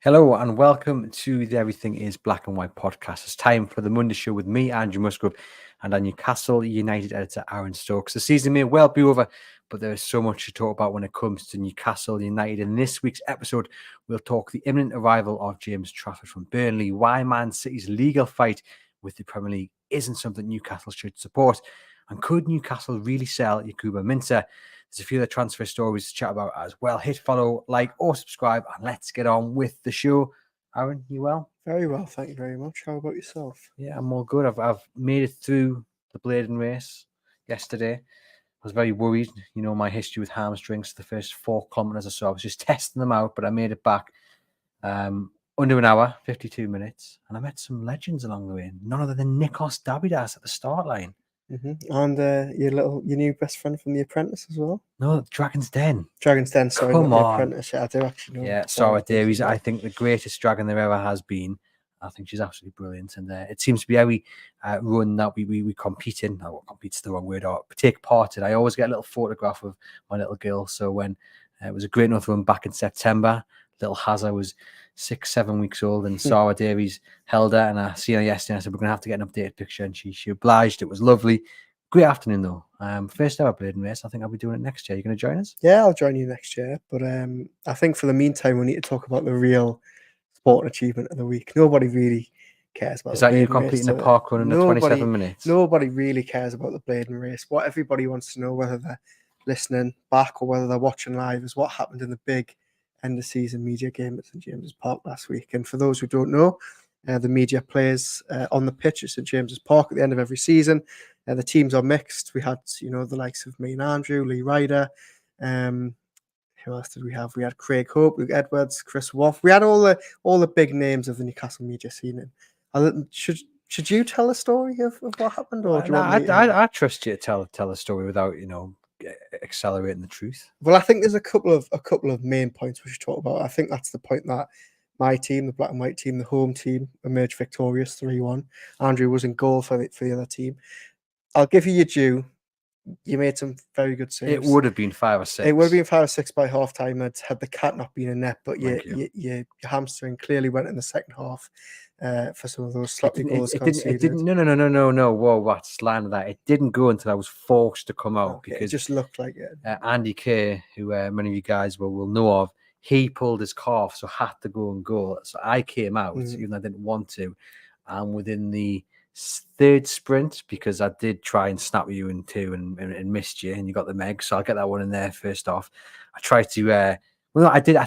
Hello and welcome to the Everything is Black and White podcast. It's time for the Monday show with me, Andrew Musgrove, and our Newcastle United editor, Aaron Stokes. The season may well be over, but there is so much to talk about when it comes to Newcastle United. In this week's episode, we'll talk the imminent arrival of James Trafford from Burnley, why Man City's legal fight with the Premier League isn't something Newcastle should support, and could Newcastle really sell Yankuba Minteh? There's a few other transfer stories to chat about as well. Hit follow, like, or subscribe, and let's get on with the show. Aaron, you well? Very well, thank you very much. How about yourself? Yeah, I'm all good. I've made it through the blading race yesterday. I was very worried. You know, my history with hamstrings, the first 4 kilometers or so, I was just testing them out, but I made it back under an hour, 52 minutes, and I met some legends along the way. None other than Adidas at the start line. And your new best friend from The Apprentice as well. No, Dragon's Den. Dragon's Den, sorry, Come not The on. Apprentice. Yeah, I do actually know. Yeah, Sarah Davies, I think the greatest dragon there ever has been. I think she's absolutely brilliant. And it seems to be every run that we compete in. Oh, compete's the wrong word, or take part in. I always get a little photograph of my little girl. So when it was a great enough run back in September, little Hazza was 6-7 weeks old, and Sarah Davies held her. And I seen her yesterday. I said, we're going to have to get an updated picture. And she obliged. It was lovely. Great afternoon, though. First ever blading race. I think I'll be doing it next year. You going to join us? Yeah, I'll join you next year. But I think for the meantime, we need to talk about the real sport achievement of the week. Nobody really cares about. Is that you completing the park run in the 27 minutes? Nobody really cares about the blading race. What everybody wants to know, whether they're listening back or whether they're watching live, is what happened in the big end of season media game at St James's Park last week. And for those who don't know, the media plays on the pitch at St James's Park at the end of every season. The teams are mixed. We had, the likes of me and Andrew, Lee Ryder. Who else did we have? We had Craig Hope, Luke Edwards, Chris Woff. We had all the big names of the Newcastle media scene. Should you tell a story of what happened, or do you want me to? I trust you to tell a story without accelerating the truth. Well, I think there's a couple of main points we should talk about. I think that's the point that my team, the black and white team, the home team, emerged victorious 3-1. Andrew was in goal for the other team. I'll give you your due. You made some very good saves. It would have been 5 or 6. It would have been 5 or 6 by half time had the cat not been in net. But your hamstring clearly went in the second half for some of those sloppy goals conceded. It didn't. No. Whoa, what's the line of that? It didn't go until I was forced to come out because it just looked like it. Andy Kerr, who many of you guys will know of, he pulled his calf, so had to go and goal. So I came out, even though I didn't want to, and within the third sprint, because I did try and snap you in two and missed you, and you got the meg, so I'll get that one in there first off. I tried to I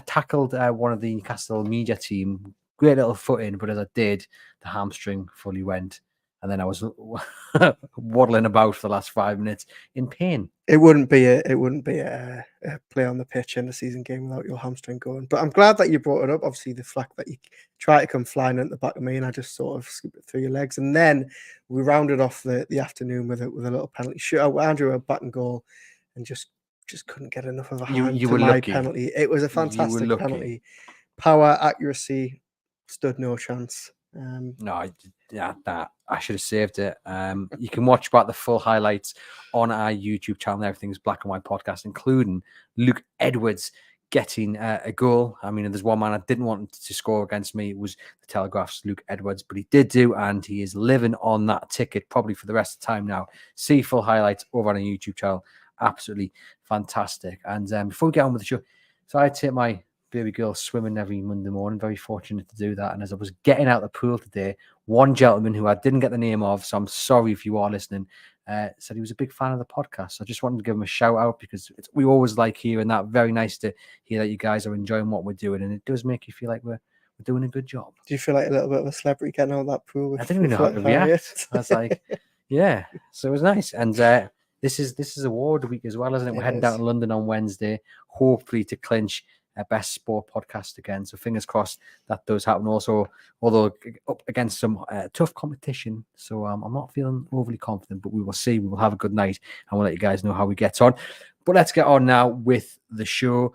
tackled one of the Newcastle media team, great little foot in, but as I did, the hamstring fully went, and then I was waddling about for the last 5 minutes in pain. It wouldn't be a play on the pitch in the season game without your hamstring going. But I'm glad that you brought it up. Obviously, the fact that you try to come flying at the back of me, and I just sort of scooped it through your legs. And then we rounded off the afternoon with a little penalty shootout. Andrew went back and goal, and just couldn't get enough of a hand to my penalty. It was a fantastic penalty. Power, accuracy, stood no chance. I should have saved it. You can watch back the full highlights on our YouTube channel. Everything's Black and White podcast, including Luke Edwards getting a goal. I mean, there's one man I didn't want to score against me. It was the Telegraph's Luke Edwards, but he did do, and he is living on that ticket probably for the rest of the time now. See full highlights over on our YouTube channel. Absolutely fantastic. And before we get on with the show, so I take my baby girl swimming every Monday morning. Very fortunate to do that. And as I was getting out of the pool today, one gentleman who I didn't get the name of, so I'm sorry if you are listening, said he was a big fan of the podcast. So I just wanted to give him a shout out because we always like hearing that. Very nice to hear that you guys are enjoying what we're doing, and it does make you feel like we're doing a good job. Do you feel like a little bit of a celebrity getting out of that pool? I didn't even know how to react. I was like, yeah. So it was nice. And this is award week as well, isn't it? We're heading down to London on Wednesday, hopefully to clinch best sport podcast again. So fingers crossed that does happen also, although up against some tough competition. So I'm not feeling overly confident, but we will see. We will have a good night and we'll let you guys know how we get on. But let's get on now with the show.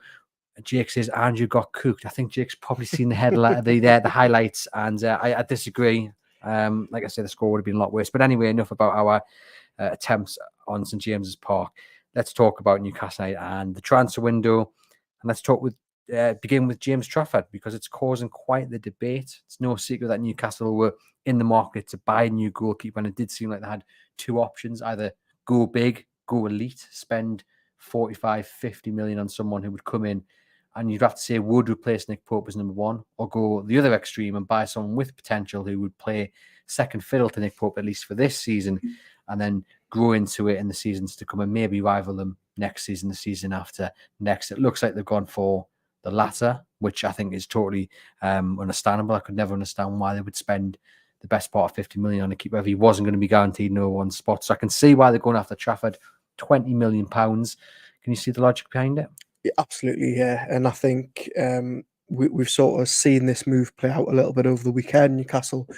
Jake says Andrew got cooked. I think Jake's probably seen the headline, the highlights, and I disagree. Like I said, the score would have been a lot worse. But anyway, enough about our attempts on St James's Park. Let's talk about Newcastle United and the transfer window. And let's talk with begin with James Trafford, because it's causing quite the debate. It's no secret that Newcastle were in the market to buy a new goalkeeper, and it did seem like they had two options: either go big, go elite, spend 45, 50 million on someone who would come in and you'd have to say would replace Nick Pope as number one, or go the other extreme and buy someone with potential who would play second fiddle to Nick Pope, at least for this season, and then grow into it in the seasons to come and maybe rival them next season, the season after next. It looks like they've gone for the latter, which I think is totally understandable. I could never understand why they would spend the best part of 50 million on a keeper if he wasn't going to be guaranteed no one spot. So I can see why they're going after Trafford. £20 million. Can you see the logic behind it? Yeah, absolutely, yeah. And I think we've sort of seen this move play out a little bit over the weekend. Newcastle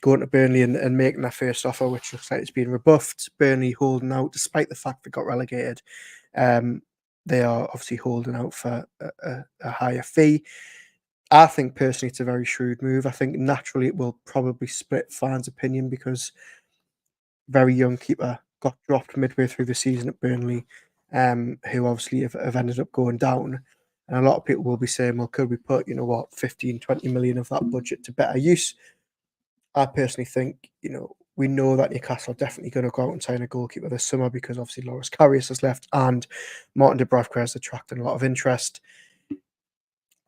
going to Burnley and making their first offer, which looks like it's been rebuffed. Burnley holding out, despite the fact they got relegated. They are obviously holding out for a higher fee. I think personally it's a very shrewd move. I think naturally it will probably split fans' opinion because very young keeper got dropped midway through the season at Burnley, who obviously have ended up going down. And a lot of people will be saying, well, could we put, 15, 20 million of that budget to better use? I personally think, we know that Newcastle are definitely going to go out and sign a goalkeeper this summer because obviously Loris Karius has left and Martin Dubravka has attracted a lot of interest.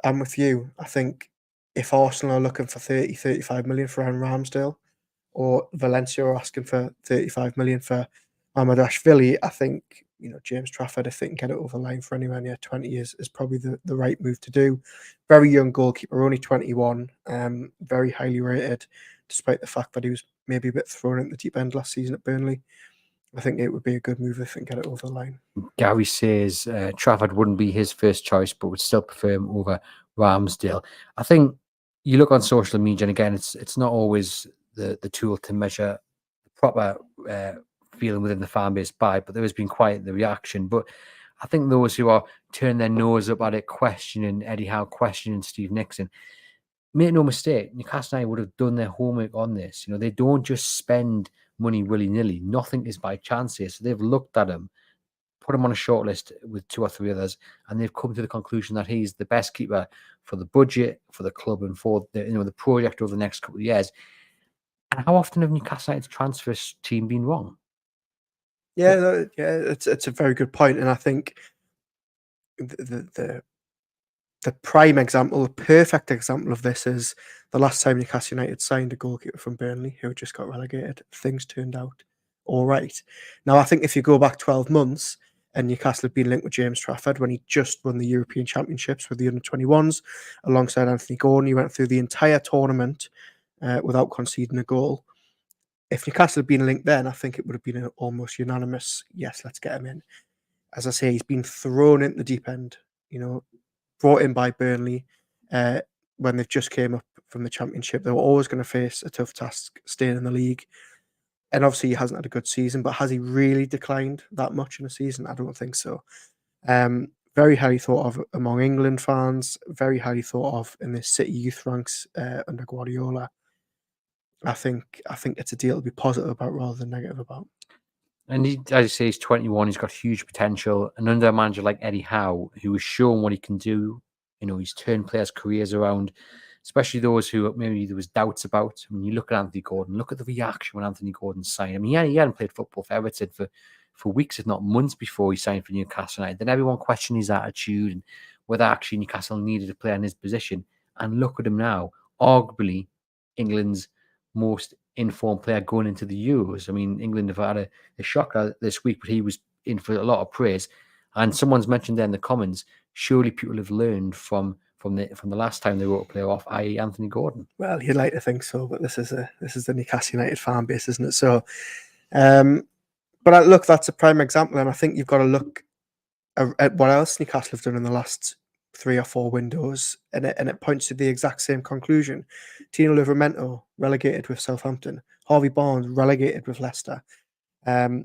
I'm with you. I think if Arsenal are looking for 30, 35 million for Aaron Ramsdale, or Valencia are asking for 35 million for Mamadashvili, I think, James Trafford, if they can get it over the line for anywhere near 20 years, is probably the right move to do. Very young goalkeeper, only 21, very highly rated, despite the fact that he was maybe a bit thrown in the deep end last season at Burnley. I think it would be a good move if they can get it over the line. Gary says Trafford wouldn't be his first choice, but would still prefer him over Ramsdale. I think you look on social media, and again, it's not always the tool to measure the proper feeling within the fan base by, but there has been quite the reaction. But I think those who are turning their nose up at it, questioning Eddie Howe, questioning Steve Nixon, make no mistake, Newcastle United would have done their homework on this. They don't just spend money willy-nilly. Nothing is by chance here. So they've looked at him, put him on a shortlist with two or three others, and they've come to the conclusion that he's the best keeper for the budget, for the club, and for the project over the next couple of years. And how often have Newcastle United's transfer team been wrong? Yeah, it's a very good point, and I think the prime example, the perfect example of this is the last time Newcastle United signed a goalkeeper from Burnley who just got relegated. Things turned out all right. Now, I think if you go back 12 months and Newcastle had been linked with James Trafford when he just won the European Championships with the under-21s alongside Anthony Gordon, he went through the entire tournament without conceding a goal. If Newcastle had been linked then, I think it would have been an almost unanimous, yes, let's get him in. As I say, he's been thrown in the deep end, brought in by Burnley when they've just came up from the Championship. They were always going to face a tough task staying in the league. And obviously he hasn't had a good season, but has he really declined that much in a season? I don't think so. Very highly thought of among England fans, very highly thought of in the City youth ranks under Guardiola. I think it's a deal to be positive about rather than negative about. And he, as you say, he's 21. He's got huge potential. And under a manager like Eddie Howe, who has shown what he can do, he's turned players' careers around, especially those who maybe there was doubts about. I mean, you look at Anthony Gordon. Look at the reaction when Anthony Gordon signed. I mean, he hadn't played football for Everton for weeks, if not months, before he signed for Newcastle United. Then everyone questioned his attitude and whether actually Newcastle needed a player in his position. And look at him now, arguably England's most informed player going into the Euros. I mean, England have had a shocker this week, but he was in for a lot of praise. And someone's mentioned there in the comments, surely people have learned from the last time they wrote a player off, i.e. Anthony Gordon. Well, you'd like to think so, but this is the Newcastle United fan base, isn't it? So, but look, that's a prime example, and I think you've got to look at what else Newcastle have done in the last 3 or 4 windows, and it points to the exact same conclusion. Tino Livramento relegated with Southampton, Harvey Barnes relegated with Leicester,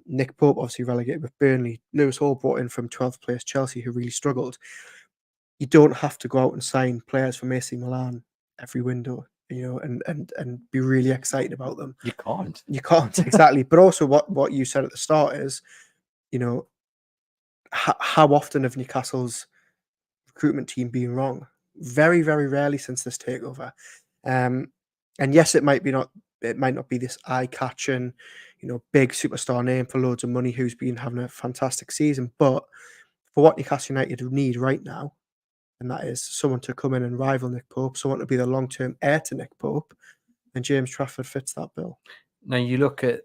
Nick Pope obviously relegated with Burnley, Lewis Hall brought in from 12th place Chelsea, who really struggled. You don't have to go out and sign players from AC Milan every window, and be really excited about them. You can't. You can't, exactly. But also what you said at the start is, how often have Newcastle's recruitment team being wrong. Very, very rarely since this takeover. And yes, it might not be this eye-catching, big superstar name for loads of money who's been having a fantastic season. But for what Newcastle United need right now, and that is someone to come in and rival Nick Pope, someone to be the long-term heir to Nick Pope, and James Trafford fits that bill. Now you look at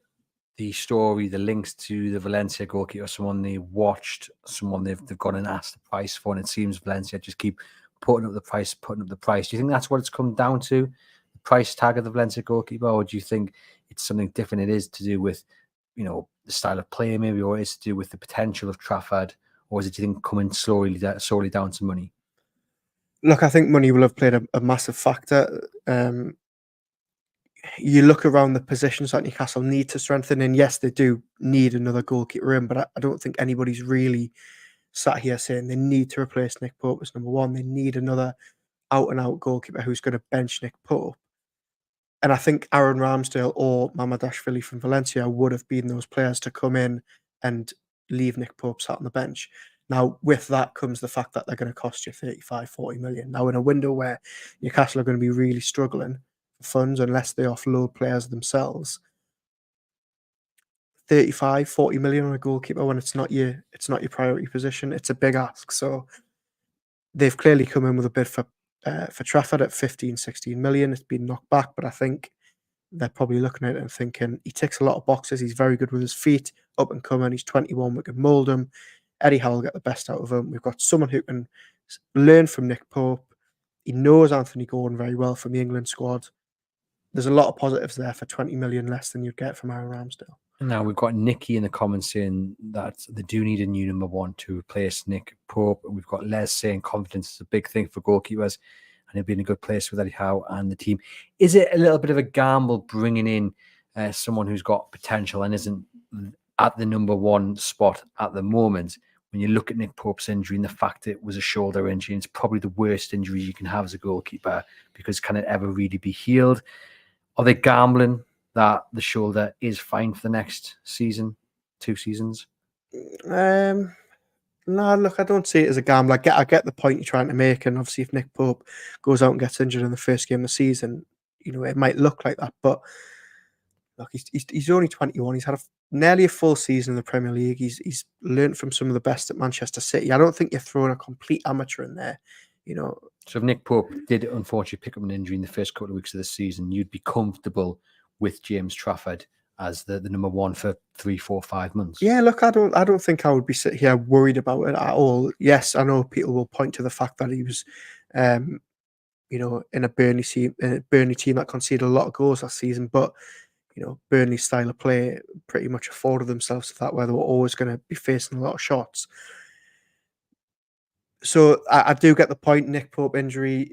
the story, the links to the Valencia goalkeeper, someone they watched, someone they've gone and asked the price for, and it seems Valencia just keep putting up the price. Do you think that's what it's come down to, the price tag of the Valencia goalkeeper, or do you think it's something different? It is to do with, the style of play maybe, or is it to do with the potential of Trafford, or is it, do you think, coming solely down to money? Look, I think money will have played a massive factor. You look around the positions that Newcastle need to strengthen, and yes, they do need another goalkeeper in, but I don't think anybody's really sat here saying they need to replace Nick Pope as number one. They need another out-and-out goalkeeper who's going to bench Nick Pope. And I think Aaron Ramsdale or Mamadashvili from Valencia would have been those players to come in and leave Nick Pope sat on the bench. Now, with that comes the fact that they're going to cost you 35, 40 million. Now, in a window where Newcastle are going to be really struggling for funds unless they offload players themselves, 35, 40 million on a goalkeeper when it's not your priority position, it's a big ask. So they've clearly come in with a bid for Trafford at 15, 16 million. It's been knocked back, but I think they're probably looking at it and thinking he ticks a lot of boxes. He's very good with his feet, up and coming. He's 21. We can mould him. Eddie Howe will get the best out of him. We've got someone who can learn from Nick Pope. He knows Anthony Gordon very well from the England squad. There's a lot of positives there for 20 million less than you'd get from Aaron Ramsdale. Now we've got Nicky in the comments saying that they do need a new number one to replace Nick Pope. We've got Les saying confidence is a big thing for goalkeepers, and he'll be in a good place with Eddie Howe and the team. Is it a little bit of a gamble bringing in someone who's got potential and isn't at the number one spot at the moment? When you look at Nick Pope's injury and the fact that it was a shoulder injury, it's probably the worst injury you can have as a goalkeeper, because can it ever really be healed? Are they gambling that the shoulder is fine for the next season, 2 seasons? No, look, I don't see it as a gamble. I get the point you're trying to make, and obviously if Nick Pope goes out and gets injured in the first game of the season, it might look like that. But look, he's only 21. He's had nearly a full season in the Premier League. He's learned from some of the best at Manchester City. I don't think you're throwing a complete amateur in there. So if Nick Pope did unfortunately pick up an injury in the first couple of weeks of the season, you'd be comfortable with James Trafford as the number one for 3, 4, 5 months? Yeah, look, I don't think I would be sitting here worried about it at all. Yes, I know people will point to the fact that he was, in a Burnley team that conceded a lot of goals last season, but Burnley's style of play pretty much afforded themselves to that, where they were always going to be facing a lot of shots. So I do get the point. Nick Pope injury,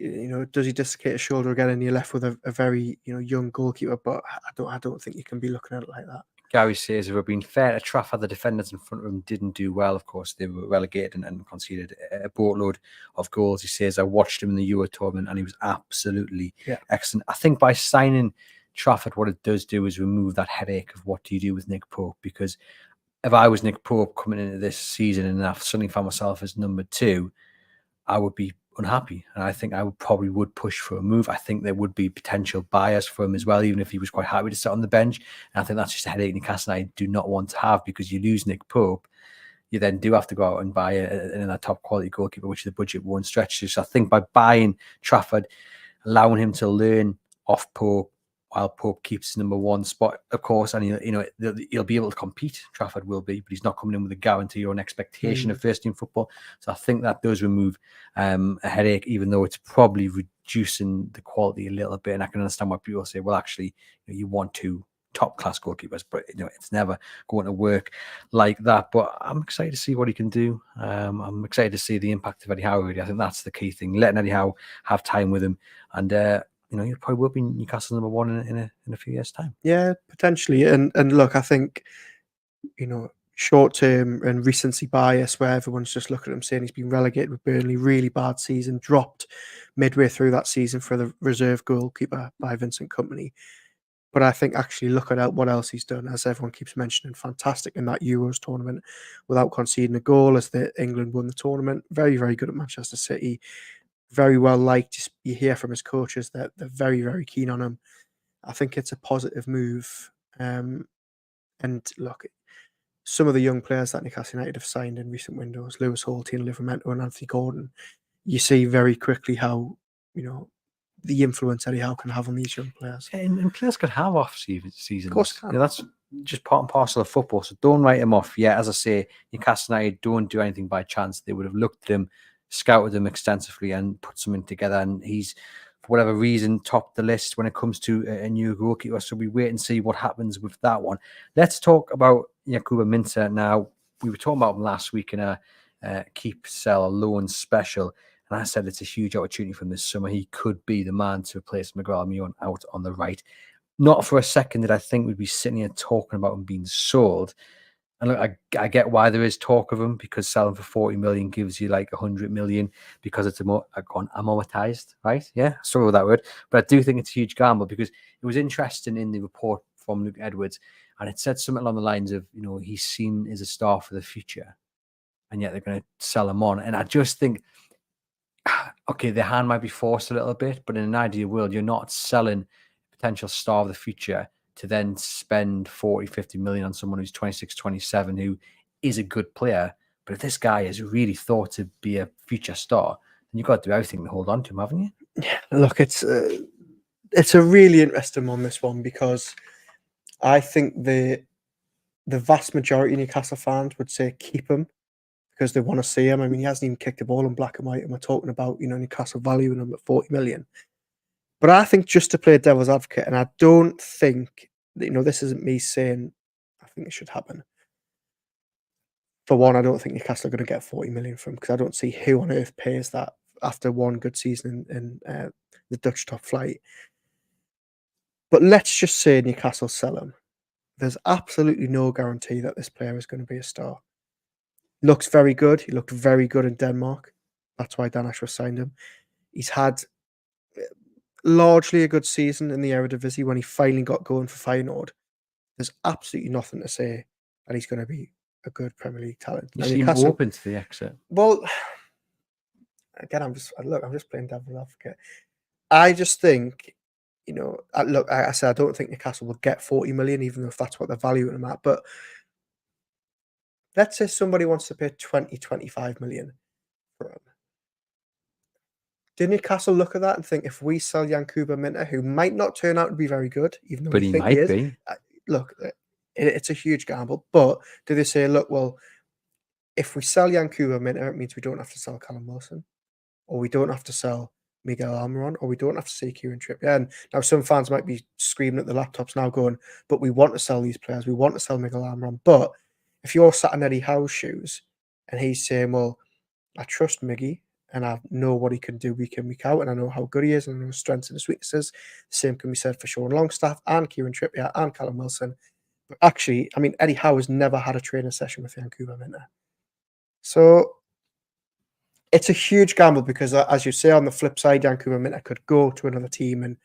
does he dislocate his shoulder again, and you're left with a very young goalkeeper? But I don't think you can be looking at it like that. Gary says, if we're being fair to Trafford, the defenders in front of him didn't do well. Of course, they were relegated and conceded a boatload of goals. He says, I watched him in the Euro tournament and he was absolutely excellent. I think by signing Trafford, what it does do is remove that headache of what do you do with Nick Pope? Because if I was Nick Pope coming into this season and I suddenly found myself as number 2, I would be unhappy. And I think I would push for a move. I think there would be potential bias for him as well, even if he was quite happy to sit on the bench. And I think that's just a headache Newcastle I do not want to have, because you lose Nick Pope, you then do have to go out and buy a top quality goalkeeper, which the budget won't stretch to. So I think by buying Trafford, allowing him to learn off Pope, while Pope keeps number 1 spot, of course, and he'll be able to compete. Trafford will be, but he's not coming in with a guarantee or an expectation of first team football. So I think that does remove a headache, even though it's probably reducing the quality a little bit. And I can understand why people say, well, actually, you want 2 top class goalkeepers, but it's never going to work like that. But I'm excited to see what he can do. I'm excited to see the impact of Eddie Howe. Really, I think that's the key thing. Letting Eddie Howe have time with him, and you probably will be Newcastle number 1 in a few years' time. Yeah, potentially. And look, I think, short term and recency bias, where everyone's just looking at him saying he's been relegated with Burnley, really bad season, dropped midway through that season for the reserve goalkeeper by Vincent Kompany. But I think actually looking at what else he's done, as everyone keeps mentioning, fantastic in that Euros tournament without conceding a goal as the England won the tournament. Very, very good at Manchester City. Very well liked. You hear from his coaches that they're very, very keen on him. I think it's a positive move. And look, some of the young players that Newcastle United have signed in recent windows, Lewis Hall, Tino Livramento and Anthony Gordon, you see very quickly how, the influence Eddie Howe can have on these young players. And players could have off seasons. Of course can. That's just part and parcel of football. So don't write him off. Yeah, as I say, Newcastle United don't do anything by chance. They would have looked at him, scouted him extensively, and put something together. And he's, for whatever reason, topped the list when it comes to a new goalkeeper. So we wait and see what happens with that one. Let's talk about Yankuba Minteh now. We were talking about him last week in a keep, sell, loan special. And I said it's a huge opportunity for him this summer. He could be the man to replace Miguel Almiron out on the right. Not for a second did I think we'd be sitting here talking about him being sold. And look, I get why there is talk of him, because selling for 40 million gives you like 100 million because it's amortized, right? Yeah, sorry with that word. But I do think it's a huge gamble, because it was interesting in the report from Luke Edwards, and it said something along the lines of, he's seen as a star for the future, and yet they're going to sell him on. And I just think, okay, the hand might be forced a little bit, but in an ideal world, you're not selling a potential star of the future to then spend 40, 50 million on someone who's 26, 27, who is a good player. But if this guy is really thought to be a future star, then you've got to do everything to hold on to him, haven't you? Yeah, look, it's a really interesting one, this one, because I think the vast majority of Newcastle fans would say keep him because they want to see him. I mean, he hasn't even kicked the ball in black and white, and we're talking about, Newcastle valuing him at 40 million. But I think, just to play devil's advocate, and I don't think, this isn't me saying I think it should happen. For one, I don't think Newcastle are going to get 40 million from him, because I don't see who on earth pays that after one good season in the Dutch top flight. But let's just say Newcastle sell him. There's absolutely no guarantee that this player is going to be a star. Looks very good. He looked very good in Denmark. That's why Dan Ashworth signed him. He's had largely a good season in the Eredivisie when he finally got going for Feyenoord. There's absolutely nothing to say that he's going to be a good Premier League talent. You seem open to the exit. Well, again, I'm just playing devil's advocate. I just think, look, I said I don't think Newcastle will get 40 million, even if that's what they're valuing him at. But let's say somebody wants to pay 20, 25 million for him. Did Newcastle look at that and think, if we sell Yankuba Minteh, who might not turn out to be very good, even though but we he think might he is, be. Look, it's a huge gamble. But do they say, look, well, if we sell Yankuba Minteh, it means we don't have to sell Callum Wilson, or we don't have to sell Miguel Almiron, or we don't have to see Kieran Trippier? And now some fans might be screaming at the laptops now going, but we want to sell these players. We want to sell Miguel Almiron. But if you're sat in Eddie Howe's shoes and he's saying, well, I trust Miggy and I know what he can do week in, week out, and I know how good he is and I know his strengths and his weaknesses. The same can be said for Sean Longstaff and Kieran Trippier and Callum Wilson. But actually, I mean, Eddie Howe has never had a training session with Yankuba Minteh. So it's a huge gamble, because, as you say, on the flip side, Yankuba Minteh could go to another team and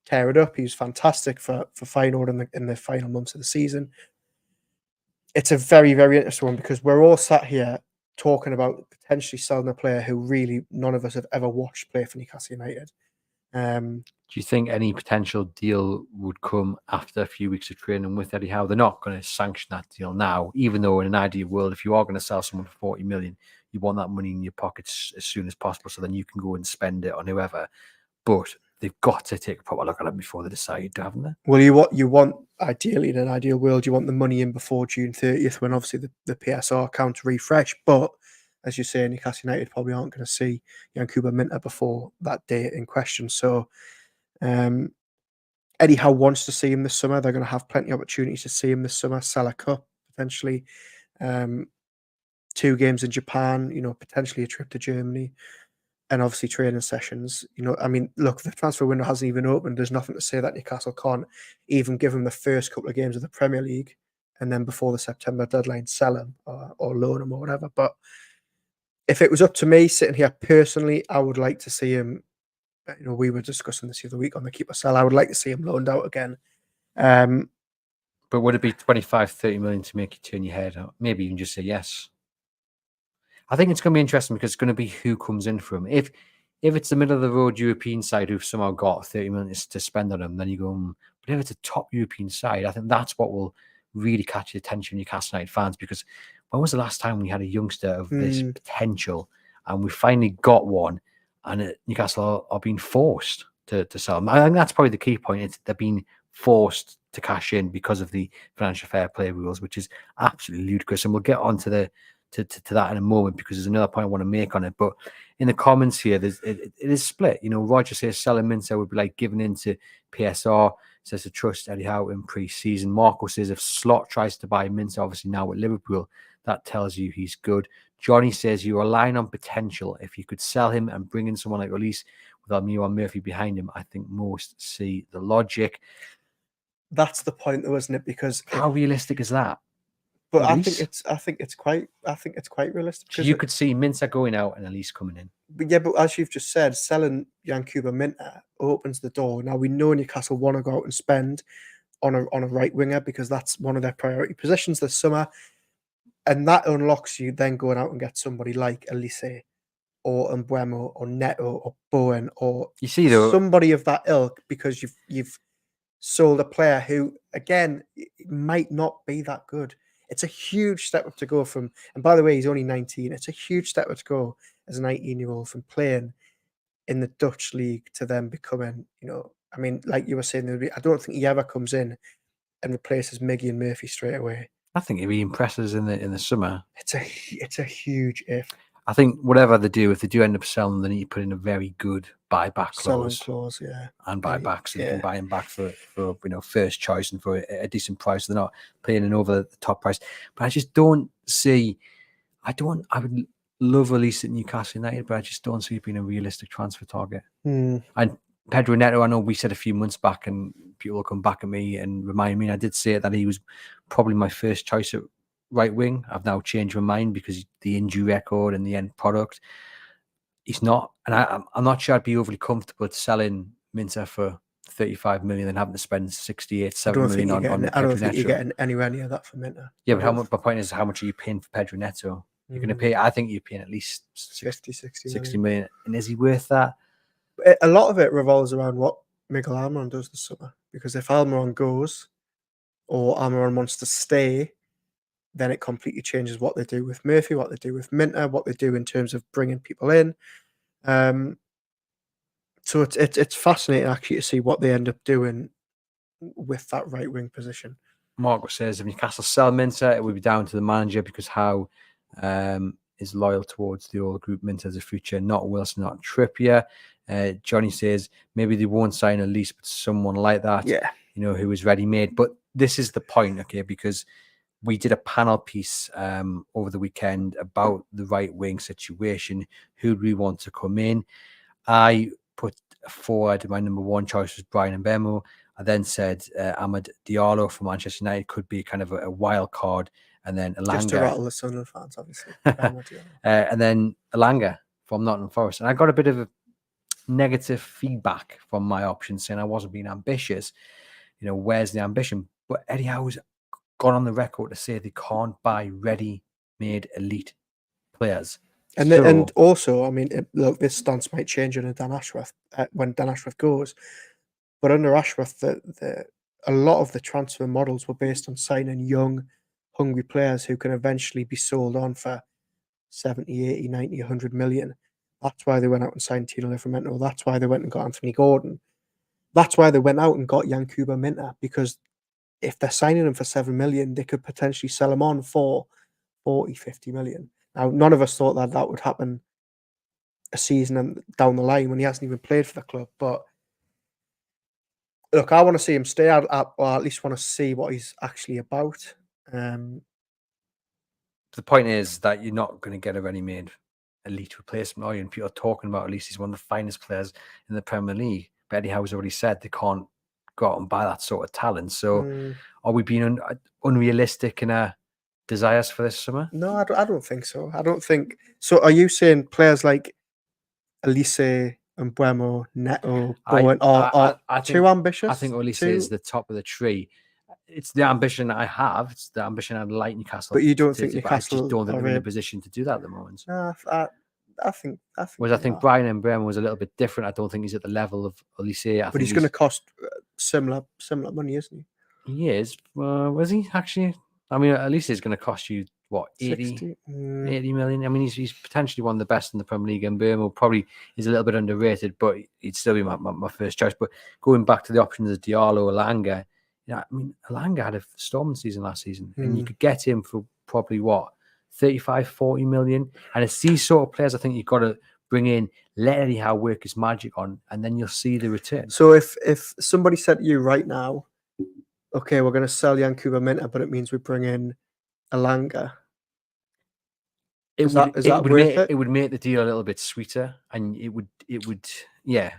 tear it up. He was fantastic for Feyenoord in the final months of the season. It's a very, very interesting one, because we're all sat here talking about potentially selling a player who really none of us have ever watched play for Newcastle United. Do you think any potential deal would come after a few weeks of training with Eddie Howe? They're not going to sanction that deal now, even though in an ideal world, if you are going to sell someone for 40 million, you want that money in your pockets as soon as possible, so then you can go and spend it on whoever. But they've got to take a proper look at it before they decide, haven't they? Well, you want ideally, in an ideal world, you want the money in before June 30th, when obviously the PSR account refresh. But as you say, Newcastle United probably aren't going to see Yankuba Minteh before that date in question. So Eddie Howe wants to see him this summer. They're going to have plenty of opportunities to see him this summer. Sell a cup, potentially 2 games in Japan, potentially a trip to Germany, and obviously training sessions. I mean, look, the transfer window hasn't even opened. There's nothing to say that Newcastle can't even give him the first couple of games of the Premier League, and then before the September deadline, sell him or loan him or whatever. But if it was up to me, sitting here personally, I would like to see him. We were discussing this the other week on the keep or sell. I would like to see him loaned out again, But would it be 25, 30 million to make you turn your head? Or maybe you can just say yes. I think it's going to be interesting because it's going to be who comes in for him. If it's the middle of the road European side who've somehow got 30 million to spend on him, then you go, but if it's a top European side, I think that's what will really catch the attention of Newcastle United fans, because when was the last time we had a youngster of this potential and we finally got one, and Newcastle are being forced to sell him? I think that's probably the key point. They're being forced to cash in because of the financial fair play rules, which is absolutely ludicrous. And we'll get on to that in a moment, because there's another point I want to make on it. But in the comments here, it is split. Roger says selling Minteh would be like giving in to PSR. Says to trust Eddie Howe in pre-season. Marco says if Slot tries to buy Minteh, obviously now at Liverpool, that tells you he's good. Johnny says you're relying on potential. If you could sell him and bring in someone like Release with Almiron Murphy behind him, I think most see the logic. That's the point, though, isn't it? Because how realistic is that? But I think it's quite realistic. So you could see Minteh going out and Elise coming in. But yeah, but as you've just said, selling Yankuba Minteh opens the door. Now we know Newcastle want to go out and spend on a right winger, because that's one of their priority positions this summer, and that unlocks you then going out and get somebody like Elise or Mbeumo or Neto or Bowen or somebody of that ilk, because you've sold a player who, again, might not be that good. It's a huge step up to go from, and by the way, he's only 19. It's a huge step up to go as a 19-year-old from playing in the Dutch league to then becoming, I mean, like you were saying, I don't think he ever comes in and replaces Miggy and Murphy straight away. I think if he impresses in the summer, it's a huge if. I think whatever they do, if they do end up selling, they need to put in a very good buyback clause, yeah, and buyback, so they can buy him back for first choice and for a decent price. They're not paying an over the top price. But I just don't see. I would love Release at Newcastle United, but I just don't see it being a realistic transfer target. And Pedro Neto, I know we said a few months back, and people will come back at me and remind me, and I did say that he was probably my first choice at right wing. I've now changed my mind because the injury record and the end product, he's not. And I'm not sure I'd be overly comfortable selling Minteh for 35 million and having to spend 68, 70 million on Pedro Neto. I don't think you're getting anywhere near that for Minteh. Yeah, but my point is, how much are you paying for Pedro Neto? You're going to pay, I think you're paying at least 60 million. And is he worth that? A lot of it revolves around what Miguel Almiron does this summer. Because if Almiron goes, or Almiron wants to stay, then it completely changes what they do with Murphy, what they do with Minteh, what they do in terms of bringing people in. So it's fascinating actually to see what they end up doing with that right wing position. Margaret says if Newcastle sell Minteh, it would be down to the manager, because Howe is loyal towards the old group. Minteh as a future, not Wilson, not Trippier. Johnny says maybe they won't sign a lease, but someone like that, who is ready made. But this is the point, okay, because we did a panel piece over the weekend about the right wing situation. Who do we want to come in? I put forward my number one choice was Brian Mbeumo. I then said Amad Diallo from Manchester United could be kind of a wild card, and then Elanga. Just to rattle the Sunderland fans, obviously. And then Elanga from Nottingham Forest. And I got a bit of negative feedback from my options saying I wasn't being ambitious. Where's the ambition? But Eddie Howe's gone on the record to say they can't buy ready-made elite players. And also, I mean, look, this stance might change under Dan Ashworth when Dan Ashworth goes. But under Ashworth, a lot of the transfer models were based on signing young, hungry players who can eventually be sold on for 70, 80, 90, 100 million. That's why they went out and signed Tino Livramento. That's why they went and got Anthony Gordon. That's why they went out and got Yankuba Minteh, because if they're signing him for 7 million, they could potentially sell him on for 40, 50 million. Now, none of us thought that would happen a season down the line when he hasn't even played for the club. But look, I want to see him stay, or at least want to see what he's actually about. The point is that you're not going to get a ready-made elite replacement, are you? And people are talking about, at least he's one of the finest players in the Premier League. But Eddie Howe's already said they can't go out and buy that sort of talent. So are we being unrealistic in our desires for this summer? No, I don't think so. I don't think so. Are you saying players like Elise and Buemo, Neto, I Bowen are I too think ambitious. I think Olise is the top of the tree. It's the ambition I have. It's the ambition I'd like Newcastle. But you don't think but I just Newcastle don't think are they're in a able? position to do that at the moment. No, I think Whereas I they think are. Brian Mbeumo was a little bit different. I don't think he's at the level of Olise. I But think he's going to cost similar money, isn't he? he is. Was he actually? I mean, at least it's going to cost you what 60? 80 million. I mean, he's potentially one of the best in the Premier League, and Mbeumo probably is a little bit underrated, but he'd still be my first choice. But going back to the options of Diallo, Alanga, I mean, Alanga had a storming season last season, and you could get him for probably what 35, 40 million. And it's these sort of players I think you've got to bring in, let Eddie Howe work his magic on, and then you'll see the return. So if somebody said to you right now, okay, we're going to sell Yankuba Minteh, but it means we bring in Alanga. Is that worth it? It would make the deal a little bit sweeter, and it would, yeah,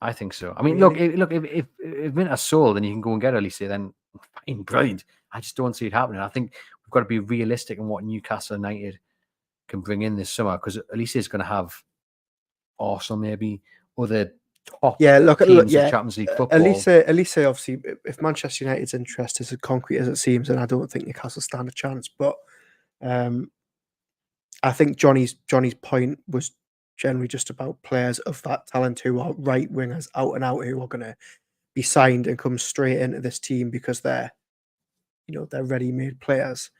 I think so. I mean, Really? look, if Minteh's sold and you can go and get Elise, then fine, brilliant. I just don't see it happening. I think we've got to be realistic in what Newcastle United can bring in this summer, because Elise is going to have Arsenal, maybe other top teams of Champions League football. Elise, obviously, if Manchester United's interest is as concrete as it seems, then I don't think Newcastle stand a chance. But I think Johnny's point was generally just about players of that talent who are right wingers, out and out, who are going to be signed and come straight into this team because they're ready-made players.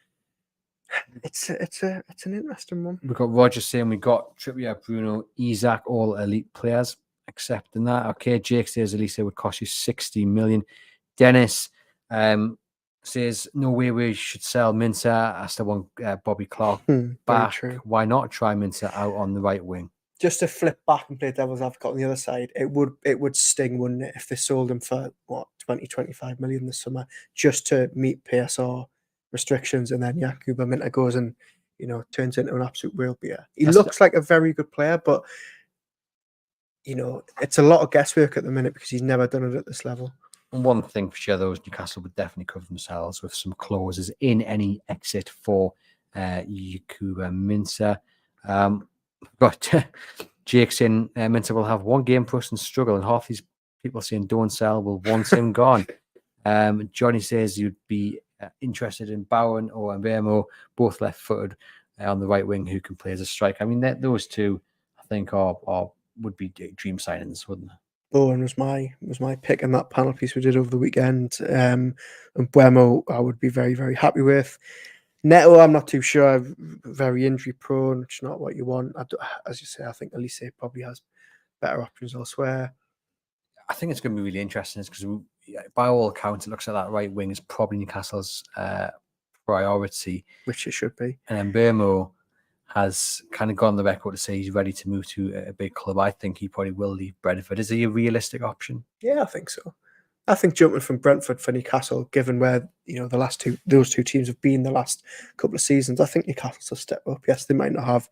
It's an interesting one. We've got Roger saying we got Trippier, Bruno, Isaac, all elite players. Accepting that. Okay, Jake says Elise would cost you 60 million. Dennis says no way we should sell Minteh. I still want Bobby Clark back. Why not try Minteh out on the right wing? Just to flip back and play devil's advocate on the other side, it would sting, wouldn't it, if they sold him for what 20-25 million this summer just to meet PSR restrictions, and then Yakuba Minteh goes and turns into an absolute whale beater. He looks like a very good player, but it's a lot of guesswork at the minute because he's never done it at this level. And one thing for sure, though, is Newcastle would definitely cover themselves with some clauses in any exit for Yakuba Minteh. But Jake saying Minteh will have one game for us and struggle, and half these people saying don't sell will want him gone. Johnny says you'd be interested in Bowen or Mbeumo, both left-footed on the right wing who can play as a striker. I mean, those two, I think, would be dream signings, wouldn't they? Bowen was my pick in that panel piece we did over the weekend. And Mbeumo, I would be very, very happy with. Neto, I'm not too sure. Very injury prone, which is not what you want. As you say, I think Elise probably has better options elsewhere. I think it's going to be really interesting because, by all accounts, it looks like that right wing is probably Newcastle's priority, which it should be. And Mbeumo has kind of gone on the record to say he's ready to move to a big club. I think he probably will leave Brentford. Is he a realistic option? Yeah, I think so. I think jumping from Brentford for Newcastle, given where those two teams have been the last couple of seasons, I think Newcastle's a step up. Yes, they might not have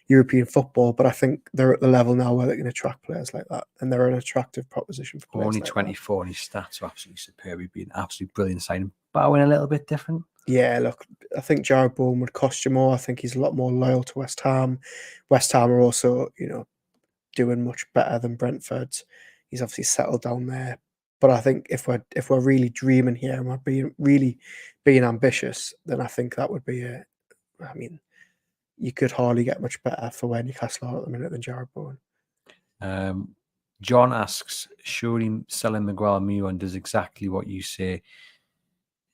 European football, but I think they're at the level now where they can attract players like that, and they're an attractive proposition for players. Only 24, and his stats are absolutely superb. He'd be an absolutely brilliant signing. Bowen a little bit different. Yeah, look, I think Jared Bowen would cost you more. I think he's a lot more loyal to West Ham. West Ham are also, doing much better than Brentford. He's obviously settled down there. But I think if we're really dreaming here and we're really being ambitious, then I think that would be you could hardly get much better for where Newcastle are at the minute than Jared Bowen. John asks, surely selling Miguel Almiron does exactly what you say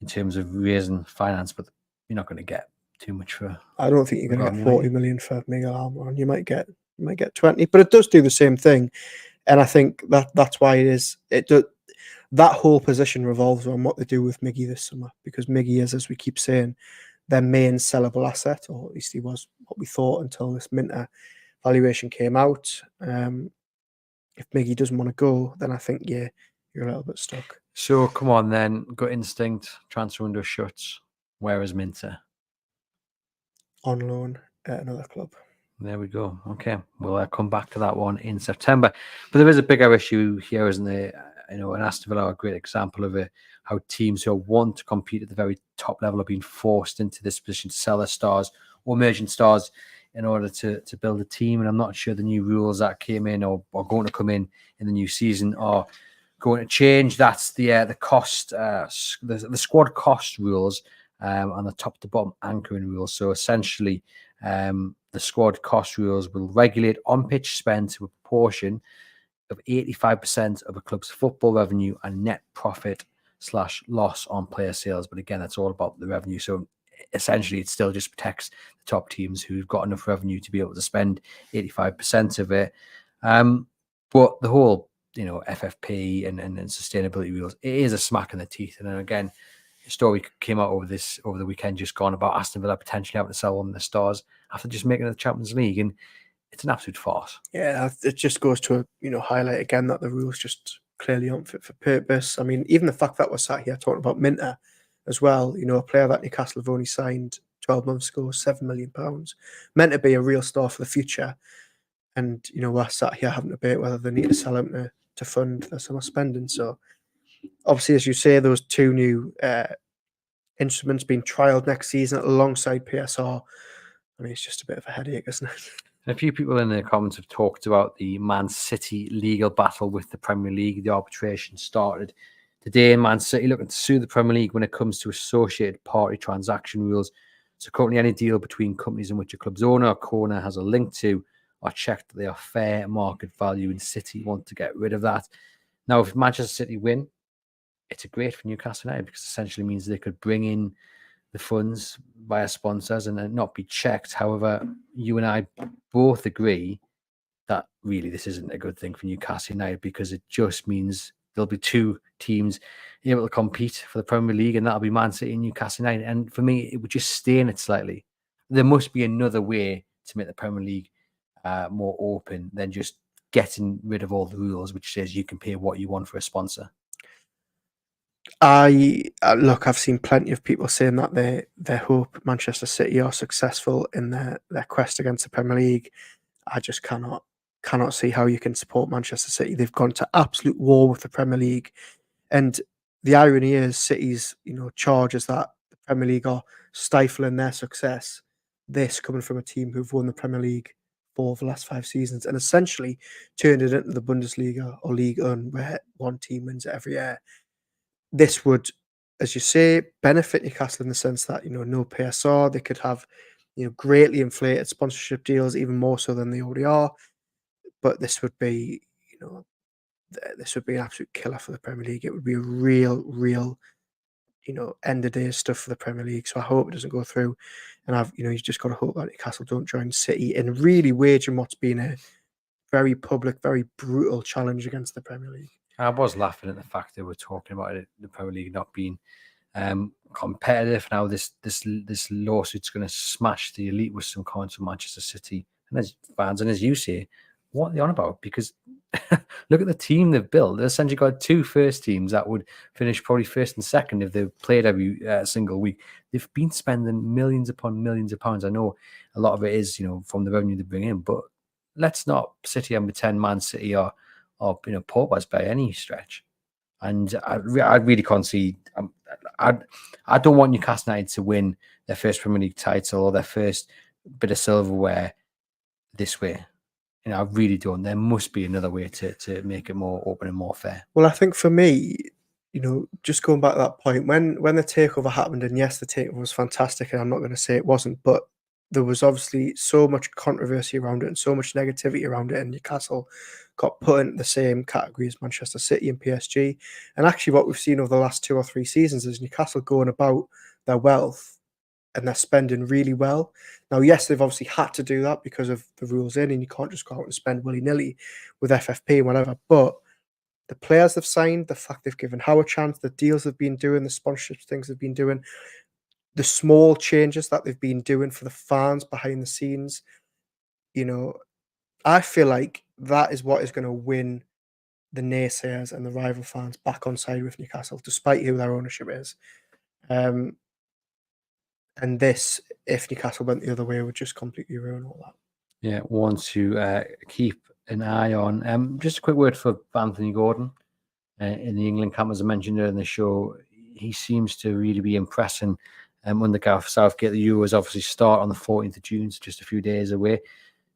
in terms of raising finance, but you're not going to get too much for. I don't think you're going to get 40 million for Miguel Almiron. You might get 20, but it does do the same thing, and I think that's why that whole position revolves around what they do with Miggy this summer, because Miggy is, as we keep saying, their main sellable asset, or at least he was what we thought until this Minteh valuation came out. If Miggy doesn't want to go, then I think you're a little bit stuck. So come on then, gut instinct, transfer window shuts. Where is Minteh? On loan at another club. There we go. Okay, we'll come back to that one in September. But there is a bigger issue here, isn't there? And Aston Villa are a great example of it. How teams who want to compete at the very top level are being forced into this position to sell their stars or emerging stars in order to build a team. And I'm not sure the new rules that came in or are going to come in the new season are going to change. That's the cost, the squad cost rules, and the top to bottom anchoring rules. So essentially, the squad cost rules will regulate on-pitch spend to a proportion of 85% of a club's football revenue and net profit / loss on player sales. But again, that's all about the revenue. So essentially, it still just protects the top teams who've got enough revenue to be able to spend 85% of it. But the whole, FFP and sustainability rules, it is a smack in the teeth. And then again, a story came out over the weekend just gone about Aston Villa potentially having to sell one of the stars after just making the Champions League, and it's an absolute farce. Yeah, it just goes to highlight again that the rules just clearly aren't fit for purpose. I mean, even the fact that we're sat here talking about Minteh as well, a player that Newcastle have only signed 12 months ago, £7 million, meant to be a real star for the future. And, we're sat here having a debate whether they need to sell him to fund their summer spending. So, obviously, as you say, those two new instruments being trialled next season alongside PSR, I mean, it's just a bit of a headache, isn't it? A few people in the comments have talked about the Man City legal battle with the Premier League. The arbitration started today. Man City looking to sue the Premier League when it comes to associated party transaction rules. So currently any deal between companies in which a club's owner or co-owner has a link to are checked that they are fair market value, and City want to get rid of that. Now, if Manchester City win, it's great for Newcastle United because it essentially means they could bring in the funds via sponsors and then not be checked. However, you and I both agree that really this isn't a good thing for Newcastle United because it just means there'll be two teams able to compete for the Premier League, and that'll be Man City and Newcastle United. And for me, it would just stain it slightly. There must be another way to make the Premier League more open than just getting rid of all the rules, which says you can pay what you want for a sponsor. Look, I've seen plenty of people saying that they hope Manchester City are successful in their quest against the Premier League. I just cannot see how you can support Manchester City. They've gone to absolute war with the Premier League, and the irony is City's charges that the Premier League are stifling their success. This coming from a team who've won the Premier League for the last 5 seasons and essentially turned it into the Bundesliga or Ligue 1, where one team wins it every year. This would, as you say, benefit Newcastle in the sense that, no PSR, they could have, greatly inflated sponsorship deals, even more so than they already are. But this would be, this would be an absolute killer for the Premier League. It would be a real, end of day stuff for the Premier League. So I hope it doesn't go through. And you've just got to hope that Newcastle don't join City in really waging what's been a very public, very brutal challenge against the Premier League. I was laughing at the fact that we're talking about it, the Premier League not being competitive. Now this lawsuit's going to smash the elite with some comments from Manchester City and as fans, and as you say, what are they on about? Because look at the team they've built. They've essentially got 2 first teams that would finish probably first and second if they played every single week. They've been spending millions upon millions of pounds. I know a lot of it is from the revenue they bring in, but let's not sit here and pretend Man City are paupers by any stretch. And I really can't see. I don't want Newcastle United to win their first Premier League title or their first bit of silverware this way. I really don't. There must be another way to make it more open and more fair. Well, I think for me, just going back to that point, when the takeover happened, and yes, the takeover was fantastic, and I'm not going to say it wasn't, but there was obviously so much controversy around it and so much negativity around it, and Newcastle got put into the same category as Manchester City and PSG. And actually what we've seen over the last 2 or 3 seasons is Newcastle going about their wealth and they're spending really well. Now, yes, they've obviously had to do that because of the rules in, and you can't just go out and spend willy-nilly with FFP and whatever. But the players they've signed, the fact they've given Howe a chance, the deals they've been doing, the sponsorship things they've been doing, the small changes that they've been doing for the fans behind the scenes, I feel like that is what is going to win the naysayers and the rival fans back on side with Newcastle, despite who their ownership is. And this, if Newcastle went the other way, would just completely ruin all that. Yeah, one to keep an eye on. Just a quick word for Anthony Gordon in the England camp, as I mentioned earlier in the show. He seems to really be impressing under Gareth Southgate. The Euros obviously start on the 14th of June, so just a few days away.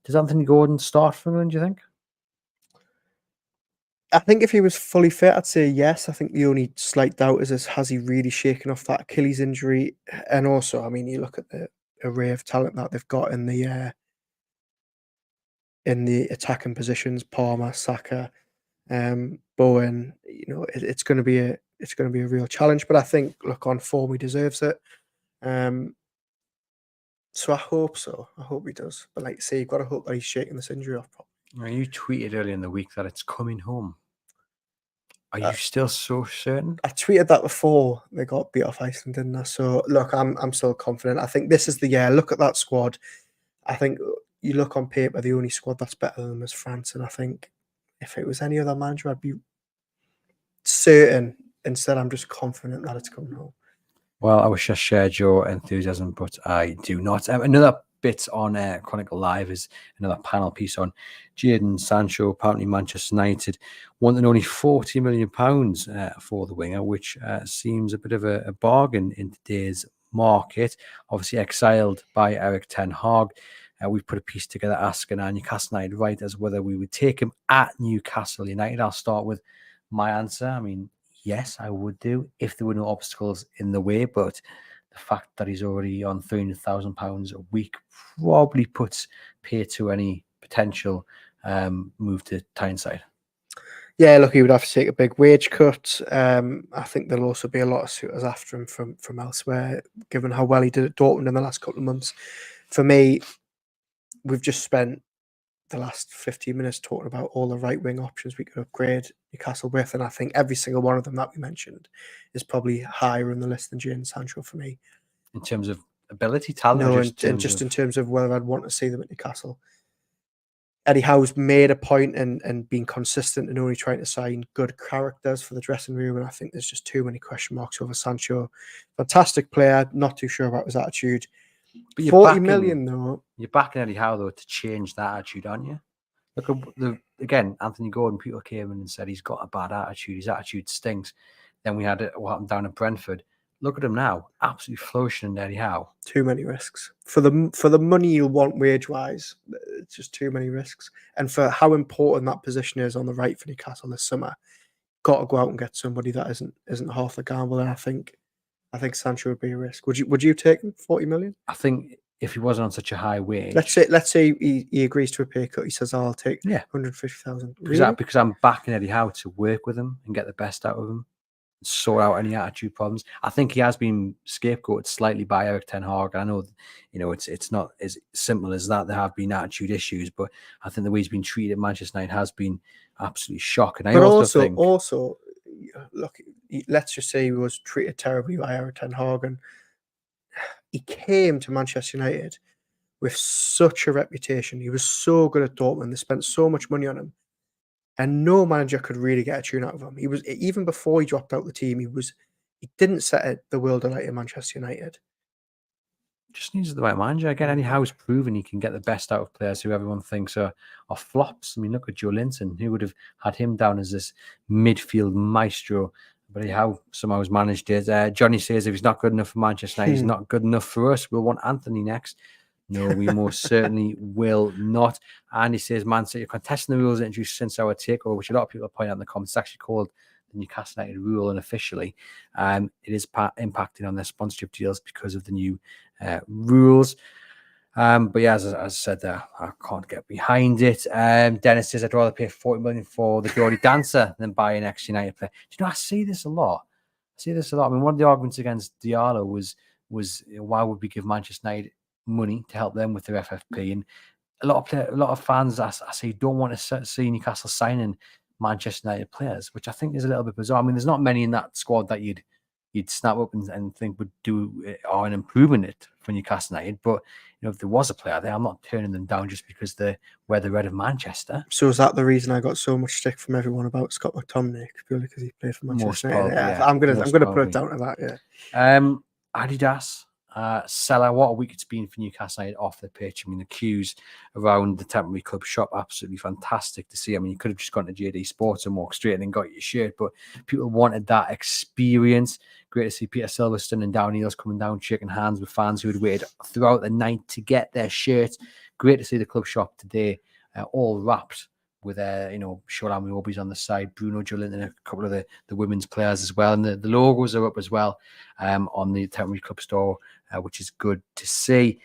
Does Anthony Gordon start for England, do you think? I think if he was fully fit, I'd say yes. I think the only slight doubt is has he really shaken off that Achilles injury? And also, I mean, you look at the array of talent that they've got in the attacking positions: Palmer, Saka, Bowen. You know, it's going to be a real challenge. But I think, look, on form, he deserves it. So I hope so. I hope he does. But like you say, you've got to hope that he's shaking this injury off properly. You tweeted earlier in the week that it's coming home. Are you still so certain? I tweeted that before they got beat off Iceland, didn't I? So look, I'm still confident. I think this is the year. Look at that squad. I think you look on paper, the only squad that's better than them is France. And I think if it was any other manager, I'd be certain. Instead, I'm just confident that it's coming home. Well, I wish I shared your enthusiasm, but I do not. Another bit on Chronicle Live is another panel piece on Jadon Sancho. Apparently, Manchester United wanted only £40 million for the winger, which seems a bit of a bargain in today's market. Obviously, exiled by Eric Ten Hag. We've put a piece together asking our Newcastle United writers whether we would take him at Newcastle United. I'll start with my answer. I mean, yes, I would do if there were no obstacles in the way, but the fact that he's already on £300,000 a week probably puts pay to any potential move to Tyneside. Yeah, look, he would have to take a big wage cut. I think there'll also be a lot of suitors after him from elsewhere, given how well he did at Dortmund in the last couple of months. For me, we've just spent the last 15 minutes talking about all the right-wing options we could upgrade Newcastle with, and I think every single one of them that we mentioned is probably higher on the list than Jadon Sancho for me. In terms of ability, talent? No, in terms of whether I'd want to see them at Newcastle. Eddie Howe's made a point and been consistent and only trying to sign good characters for the dressing room, and I think there's just too many question marks over Sancho. Fantastic player, not too sure about his attitude. But 40 million though. You're backing Eddie Howe though to change that attitude, aren't you? Look at again, Anthony Gordon. People came in and said he's got a bad attitude. His attitude stinks. Then we had what happened down at Brentford. Look at him now, absolutely flourishing in Eddie Howe. Too many risks for the money you want wage wise. It's just too many risks, and for how important that position is on the right for Newcastle this summer, got to go out and get somebody that isn't half the gamble. And I think Sancho would be a risk. Would you take him 40 million? I think if he wasn't on such a high wage, let's say he agrees to a pay cut. He says, "I'll take 150,000." Really? Because I'm backing Eddie Howe to work with him and get the best out of him, sort out any attitude problems. I think he has been scapegoated slightly by Eric Ten Hag. I know, it's not as simple as that. There have been attitude issues, but I think the way he's been treated at Manchester United has been absolutely shocking. But also, look, let's just say he was treated terribly by Eric Ten Hag, and he came to Manchester United with such a reputation. He was so good at Dortmund. They spent so much money on him. And no manager could really get a tune out of him. He was, even before he dropped out the team, he didn't set the world alight in Manchester United. Just needs the right manager. Again, Eddie Howe's proven he can get the best out of players who everyone thinks are flops. I mean, look at Joe Linton. Who would have had him down as this midfield maestro? But Eddie Howe somehow has managed it. Johnny says if he's not good enough for Manchester United, he's not good enough for us. We'll want Anthony next. No, we most certainly will not. And he says, Man City, you're contesting the rules introduced since our takeover, which a lot of people point out in the comments. It's actually called the Newcastle United rule unofficially. It is impacting on their sponsorship deals because of the new rules. But yeah, as I said there, I can't get behind it. Dennis says, I'd rather pay 40 million for the Geordie dancer than buy an ex-United player. Do you know, I see this a lot. I mean, one of the arguments against Diallo was why would we give Manchester United money to help them with their FFP? And a lot of fans, I say, don't want to see Newcastle signing Manchester United players, which I think is a little bit bizarre. I mean, there's not many in that squad that you'd snap up and think would do or an improvement it for Newcastle United. But if there was a player there, I'm not turning them down just because they wear the red of Manchester. So is that the reason I got so much stick from everyone about Scott McTominay, purely because he played for Manchester United? I'm gonna put it down to that. Yeah. Adidas Salah, what a week it's been for Newcastle United off the pitch. I mean, the queues around the temporary club shop, absolutely fantastic to see. I mean, you could have just gone to JD Sports and walked straight in and got your shirt, but people wanted that experience. Great to see Peter Silverstone and Down Eels coming down, shaking hands with fans who had waited throughout the night to get their shirts. Great to see the club shop today, all wrapped with Shola Miobi's on the side, Bruno Jolinton, and a couple of the women's players as well. And the logos are up as well on the temporary club store, which is good to see.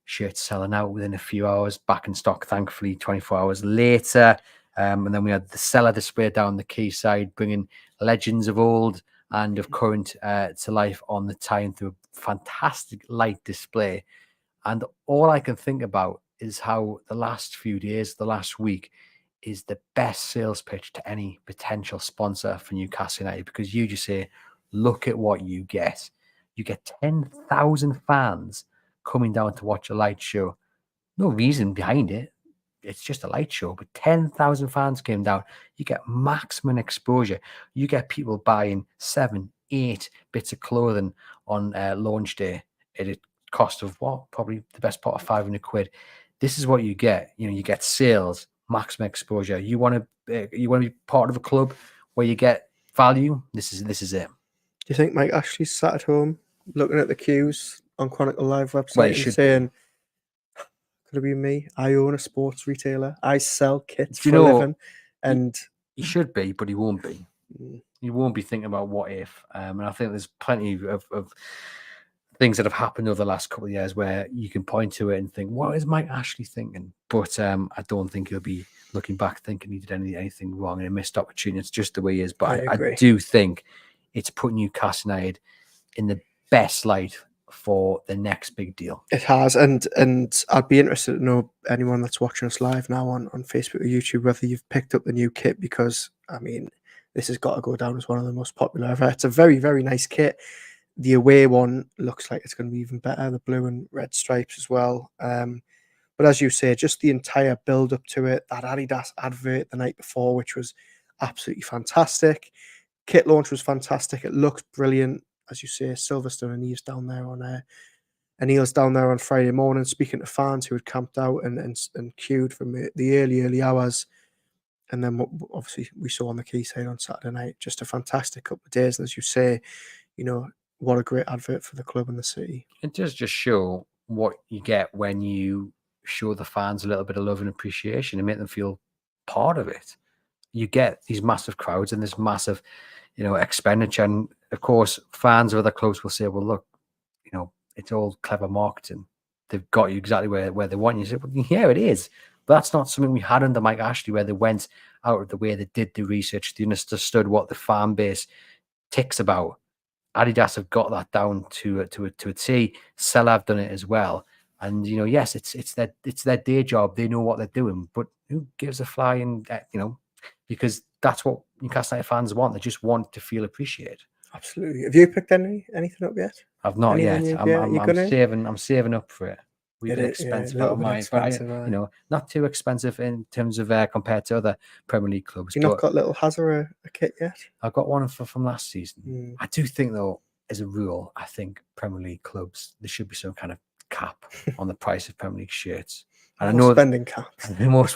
Shirts selling out within a few hours, back in stock, thankfully, 24 hours later. And then we had the Cellar display down the quayside, bringing legends of old and of current to life on the tie through a fantastic light display. And all I can think about is how the last few days, the last week, is the best sales pitch to any potential sponsor for Newcastle United, because you just say, look at what you get. You get 10,000 fans coming down to watch a light show. No reason behind it. It's just a light show, but 10,000 fans came down. You get maximum exposure. You get people buying 7, 8 bits of clothing on launch day at a cost of what? Probably the best part of 500 quid. This is what you get. You get sales, maximum exposure. You want to be part of a club where you get value. This is it. Do you think Mike Ashley's sat at home looking at the queues on Chronicle Live website Well, and saying, could it be me? I own a sports retailer. I sell kits for a living. And he should be, but he won't be. He won't be thinking about what if. And I think there's plenty of things that have happened over the last couple of years where you can point to it and think, what is Mike Ashley thinking? But I don't think he'll be looking back thinking he did anything wrong and a missed opportunity. It's just the way he is. But I do think it's put Newcastle United in the best light for the next big deal. It has, and I'd be interested to know anyone that's watching us live now on Facebook or YouTube whether you've picked up the new kit, because I mean, this has got to go down as one of the most popular ever. It's a very, very nice kit. The away one looks like it's going to be even better, the blue and red stripes as well. But as you say, just the entire build up to it, that Adidas advert the night before, which was absolutely fantastic. Kit launch was fantastic. It looked brilliant. As you say, Silverstone and Eves down there on Friday morning, speaking to fans who had camped out and queued from the early hours. And then obviously we saw on the quayside on Saturday night, just a fantastic couple of days. And as you say, what a great advert for the club and the city. It does just show what you get when you show the fans a little bit of love and appreciation and make them feel part of it. You get these massive crowds and this massive, expenditure. And of course, fans of other clubs will say, well, look, it's all clever marketing. They've got you exactly where they want you. You say, well, yeah, it is. But that's not something we had under Mike Ashley, where they went out of the way, they did the research, they understood what the fan base ticks about. Adidas have got that down to a T. Sella have done it as well. And yes, it's their day job. They know what they're doing. But who gives a flying, because that's what Newcastle United fans want. They just want to feel appreciated. Absolutely. Have you picked anything up yet? I've not yet. I'm saving up for it. We've been expensive out of mine, but not too expensive in terms of compared to other Premier League clubs. You've not got little Hazard a kit yet? I've got one from last season. I do think, though, as a rule, I think Premier League clubs, there should be some kind of cap on the price of Premier League shirts. And I know spending cap.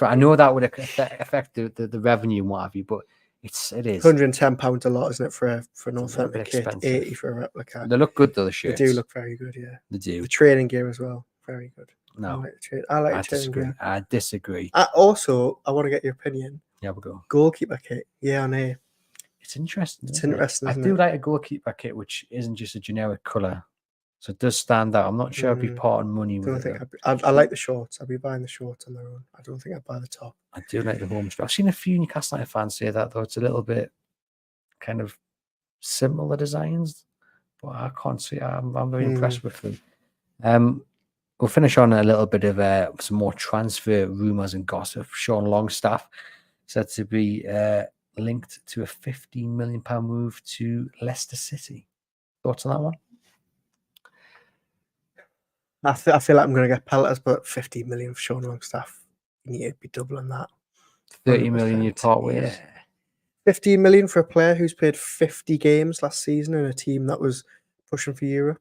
I know that would affect the revenue and what have you, but it is £110 a lot, isn't it, for an authentic kit? $80 for a replica. They look good though, the shirts. They do look very good, yeah. They do. The training gear as well, very good. No, I like the training gear. I disagree. I want to get your opinion. Yeah, we'll go. Goalkeeper kit, yeah or nay? It's interesting. Isn't I do like a goalkeeper kit which isn't just a generic colour. So it does stand out. I'm not sure I'd be parting money with it. I like the shorts. I'd be buying the shorts on their own. I don't think I'd buy the top. I do like the home strap. I've seen a few Newcastle United fans say that, though. It's a little bit kind of similar designs, but I can't see. I'm very impressed with them. We'll finish on a little bit of some more transfer rumours and gossip. Sean Longstaff said to be linked to a £15 million move to Leicester City. Thoughts on that one? I feel like I'm going to get pelters, but 50 million for Sean Longstaff. You need to be doubling that. 30 million you'd part with. Yeah. 15 million for a player who's played 50 games last season in a team that was pushing for Europe.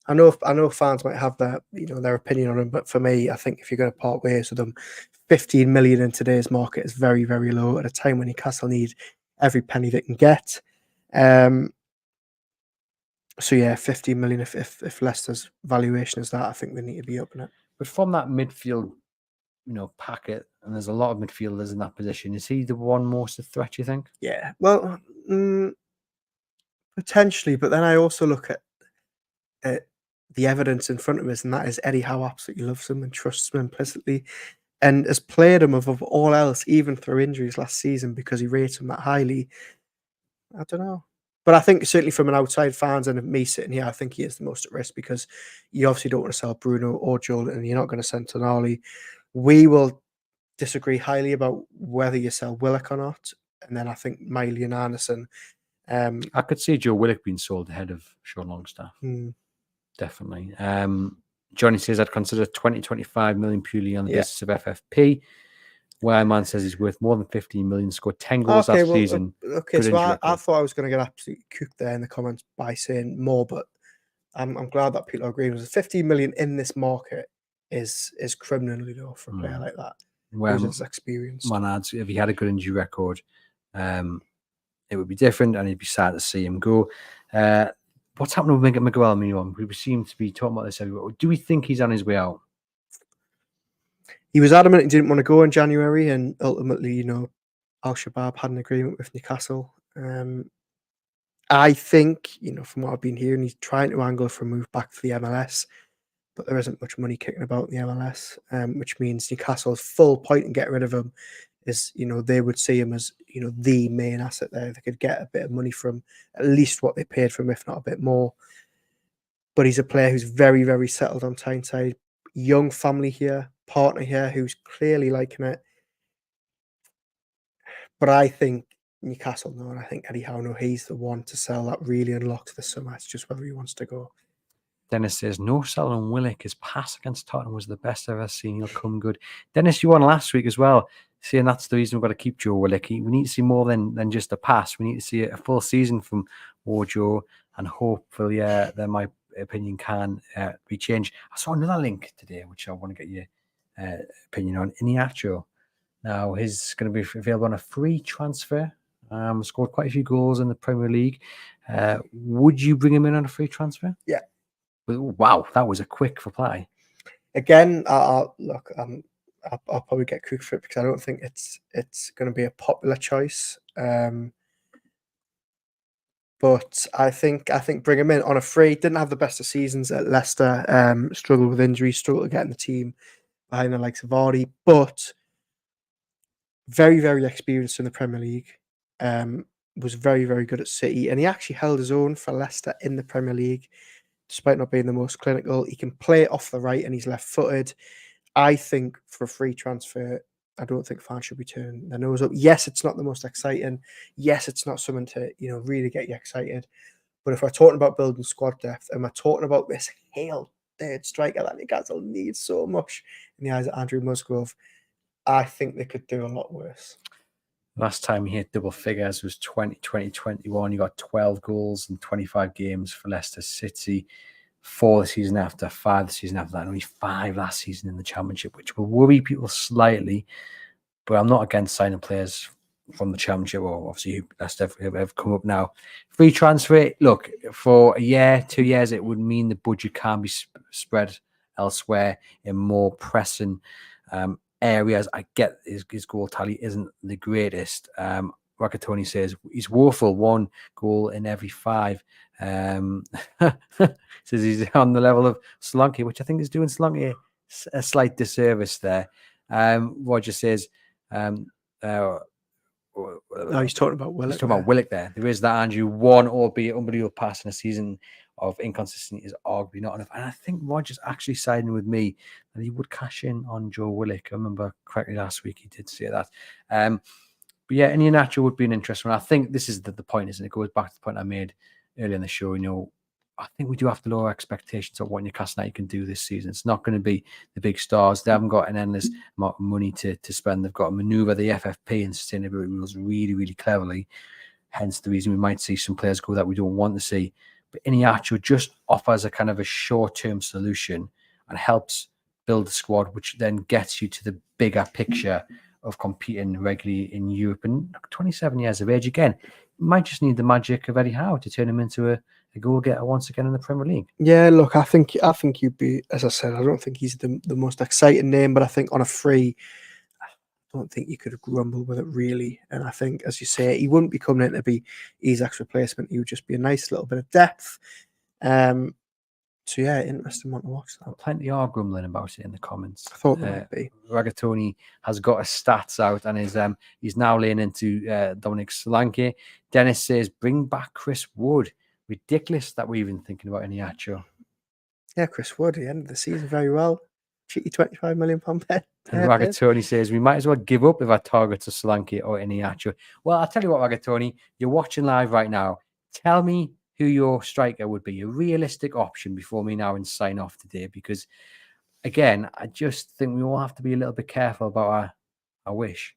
I know fans might have their opinion on him, but for me, I think if you're going to part ways with him, 15 million in today's market is very, very low at a time when Newcastle need every penny they can get. So yeah, 15 million. If Leicester's valuation is that, I think they need to be up in it. But from that midfield, packet, and there's a lot of midfielders in that position. Is he the one most a threat, you think? Yeah, well, potentially, but then I also look at the evidence in front of us, and that is Eddie Howe absolutely loves him and trusts him implicitly, and has played him above all else, even through injuries last season, because he rates him that highly. I don't know. But I think certainly from an outside fans and me sitting here, I think he is the most at risk because you obviously don't want to sell Bruno or Joel, and you're not going to send Tonali. We will disagree highly about whether you sell Willock or not. And then I think Miley and Anderson. I could see Joe Willock being sold ahead of Sean Longstaff. Definitely. Johnny says I'd consider 20-25 million purely on the basis of FFP. Where man says he's worth more than 15 million, scored 10 goals last season. Okay, so I thought I was going to get absolutely cooked there in the comments by saying more, but I'm glad that people are agreeing with us. 15 million in this market is criminally low for a player like that. Who's experienced. Man adds, if he had a good injury record, it would be different, and it'd be sad to see him go. What's happening with Miguel? We seem to be talking about this everywhere. Do we think he's on his way out? He was adamant he didn't want to go in January, and ultimately, Al Shabaab had an agreement with Newcastle. I think, from what I've been hearing, he's trying to angle for a move back to the MLS, but there isn't much money kicking about in the MLS, which means Newcastle's full point in getting rid of him is, they would see him as, the main asset there. They could get a bit of money from at least what they paid for him, if not a bit more. But he's a player who's very, very settled on Tyneside. Young family here, partner here who's clearly liking it. But I think Newcastle know, and I think Eddie Howe know he's the one to sell that really unlocks the summer. It's just whether he wants to go. Dennis says, no selling Willock. His pass against Tottenham was the best I've ever seen. He'll come good. Dennis, you won last week as well, saying that's the reason we've got to keep Joe Willock. We need to see more than just a pass. We need to see a full season from Joe, and hopefully then my opinion can be changed. I saw another link today, which I want to get your opinion on. Iniacho. Now, he's going to be available on a free transfer. Scored quite a few goals in the Premier League. Would you bring him in on a free transfer? Yeah. Wow, that was a quick reply. Again, I'll probably get cooked for it because I don't think it's going to be a popular choice. But I think bring him in on a free. Didn't have the best of seasons at Leicester. Struggled with injuries. Struggled to get in the team behind the likes of Vardy, but very, very experienced in the Premier League. Was very, very good at City, and he actually held his own for Leicester in the Premier League, despite not being the most clinical. He can play off the right, and he's left-footed. I think for a free transfer, I don't think fans should be turning their nose up. Yes, it's not the most exciting. Yes, it's not something to really get you excited. But if we're talking about building squad depth, and we're talking about this hail third striker that Newcastle needs so much in the eyes of Andrew Musgrove, I think they could do a lot worse. Last time he hit double figures was 2020-21. He got 12 goals in 25 games for Leicester City. 4 the season after, 5 the season after that, and only 5 last season in the Championship, which will worry people slightly. But I'm not against signing players from the Championship, or obviously Leicester have come up now. Free transfer, look, for a year, 2 years, it would mean the budget can be spread elsewhere in more pressing areas. I get his goal tally isn't the greatest. Rakatoni says he's woeful, 1 goal in every 5. Says he's on the level of Solanke, which I think is doing Solanke a slight disservice there. Roger says, he's talking about Willock. He's talking about Willock there. There is that, Andrew. 1, albeit unbelievable pass in a season of inconsistency is arguably not enough. And I think Roger's actually siding with me that he would cash in on Joe Willock. I remember correctly last week he did say that. But yeah, Iniacho would be an interesting one. I think this is the point, isn't it? It goes back to the point I made earlier in the show. I think we do have to lower expectations of what Newcastle United can do this season. It's not going to be the big stars. They haven't got an endless amount of money to spend. They've got to maneuver the FFP and sustainability rules really, really cleverly. Hence the reason we might see some players go that we don't want to see. But Iniacho just offers a kind of a short-term solution and helps build the squad, which then gets you to the bigger picture of competing regularly in Europe. And 27 years of age, again, you might just need the magic of Eddie Howe to turn him into a goal-getter once again in the Premier League. Yeah, look, I think you'd be, as I said, I don't think he's the most exciting name, but I think on a free, I don't think you could grumble with it really. And I think, as you say, he wouldn't be coming in to be Isak's replacement. He would just be a nice little bit of depth. So yeah, interesting one to watch that. Plenty are grumbling about it in the comments. I thought there might be. Ragatoni has got his stats out and he's now laying into Dominic Solanke. Dennis says, bring back Chris Wood. Ridiculous that we're even thinking about Iniacho. Yeah, Chris Wood, he ended the season very well. Cheeky £25 million bet. And Ragatoni says, we might as well give up if our targets are Solanke or Iniacho. Well, I'll tell you what, Ragatoni, you're watching live right now. Tell me who your striker would be, a realistic option before me now and sign off today, because again, I just think we all have to be a little bit careful about our wish.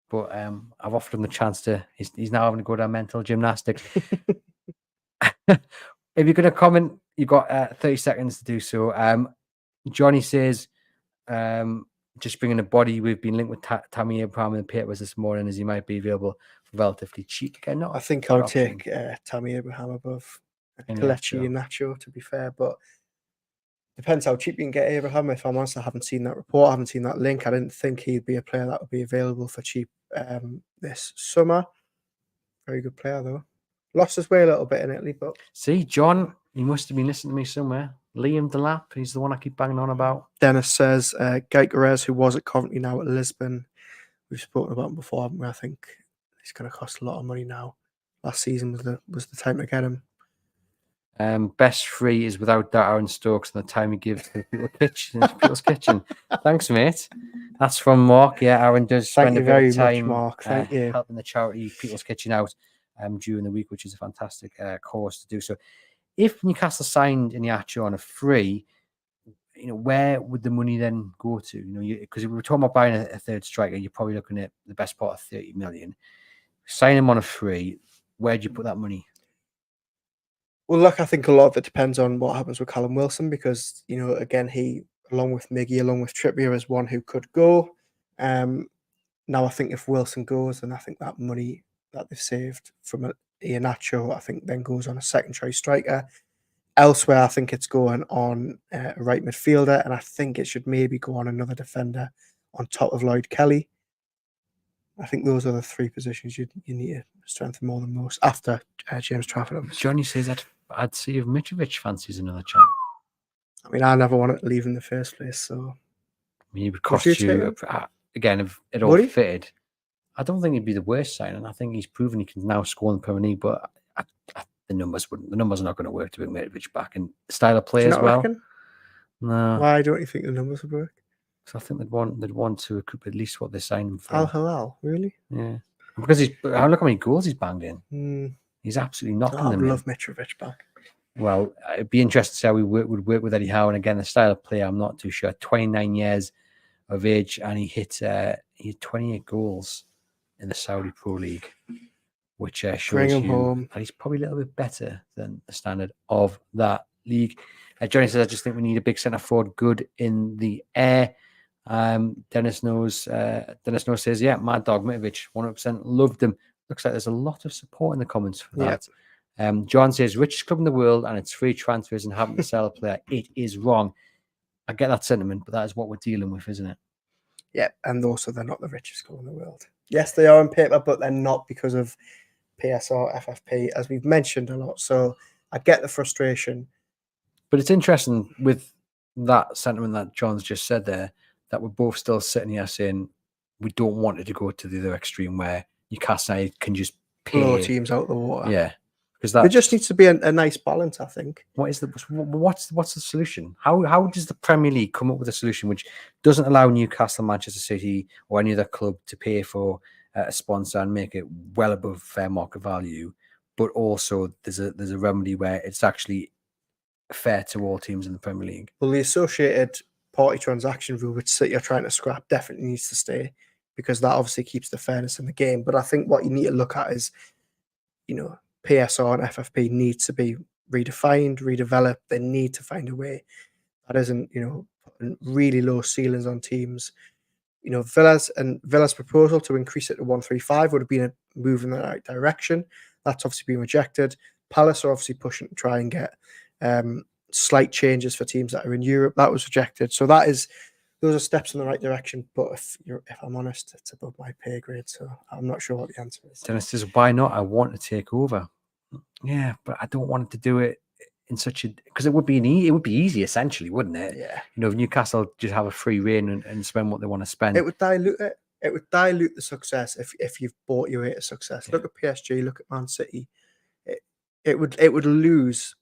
But I've offered him the chance to, he's now having to go down mental gymnastics. If you're going to comment, you've got 30 seconds to do so. Johnny says, just bringing a body, we've been linked with Tammy Abraham in the papers this morning as he might be available for relatively cheap. Again, I think I would take Tammy Abraham above Kelechi Iheanacho, to be fair, but depends how cheap you can get Abraham. If I'm honest, I haven't seen that report, I haven't seen that link. I didn't think he'd be a player that would be available for cheap this summer. Very good player though. Lost his way a little bit in Italy, but see, John, he must have been listening to me somewhere. Liam Delap, he's the one I keep banging on about. Dennis says, Gyökeres, who was at Coventry, now at Lisbon. We've spoken about him before, haven't we? I think he's going to cost a lot of money now. Last season was the time to get him. Best free is without doubt Aaron Stokes and the time he gives to people's kitchen. Thanks, mate. That's from Mark. Yeah, Aaron does spend a bit of time Mark. Thank you. helping the charity People's Kitchen out during the week, which is a fantastic cause to do so. If Newcastle signed Iniacho on a free, where would the money then go to? Because if we were talking about buying a third striker, you're probably looking at the best part of 30 million. Sign him on a free, where do you put that money? Well, look, I think a lot of it depends on what happens with Callum Wilson, because, again, he, along with Miggy, along with Trippier, is one who could go. Now, I think if Wilson goes, then I think that money that they've saved from Iheanacho, I think then goes on a second choice striker. Elsewhere, I think it's going on a right midfielder, and I think it should maybe go on another defender on top of Lloyd Kelly. I think those are the three positions you need to strengthen more than most after James Trafford. Obviously. Johnny says I'd see if Mitrovic fancies another chance. I mean, I never wanted to leave in the first place, so. I mean, it would cost you, again, if it all fitted. I don't think it'd be the worst signing. I think he's proven he can now score in the Premier League, but the numbers are not going to work to bring Mitrovic back, and style of play as well. Reckon? No. Why don't you think the numbers would work? Because I think they'd want to recoup at least what they signed him for. Al Hilal, really? Yeah. Because look how many goals he's banged in. He's absolutely knocking them. I love Mitrovic back. Well, it'd be interesting to see how we would work with Eddie Howe. And again, the style of play, I'm not too sure. 29 years of age, and he had 28 goals in the Saudi Pro League, which shows you that he's probably a little bit better than the standard of that league. Johnny says, I just think we need a big centre forward, good in the air. Dennis knows says, yeah, Mad Dog Mitrovic, 100% loved him. Looks like there's a lot of support in the comments for that. Yep. John says, richest club in the world and it's free transfers and having to sell a player. It is wrong. I get that sentiment, but that is what we're dealing with, isn't it? Yeah, and also they're not the richest club in the world. Yes, they are on paper, but they're not because of PSR, FFP, as we've mentioned a lot. So I get the frustration. But it's interesting with that sentiment that John's just said there, that we're both still sitting here saying we don't want it to go to the other extreme where Newcastle United can just blow teams out the water. Yeah. Because there just needs to be a nice balance, I think. What's the solution? How does the Premier League come up with a solution which doesn't allow Newcastle, Manchester City, or any other club to pay for a sponsor and make it well above fair market value, but also there's a remedy where it's actually fair to all teams in the Premier League? Well, the associated party transaction rule, which City are trying to scrap, definitely needs to stay, because that obviously keeps the fairness in the game. But I think what you need to look at is, PSR and FFP needs to be redefined, redeveloped. They need to find a way that isn't, putting really low ceilings on teams. Villa's proposal to increase it to 135 would have been a move in the right direction. That's obviously been rejected. Palace are obviously pushing to try and get slight changes for teams that are in Europe. That was rejected. So those are steps in the right direction. But if I'm honest, it's above my pay grade. So I'm not sure what the answer is. Dennis says, why not? I want to take over. Yeah, but I don't want to do it in such a, because it would be easy essentially, wouldn't it? Yeah. If Newcastle just have a free reign and spend what they want to spend. It would dilute it. It would dilute the success if you've bought your way to success. Yeah. Look at PSG, look at Man City. It would lose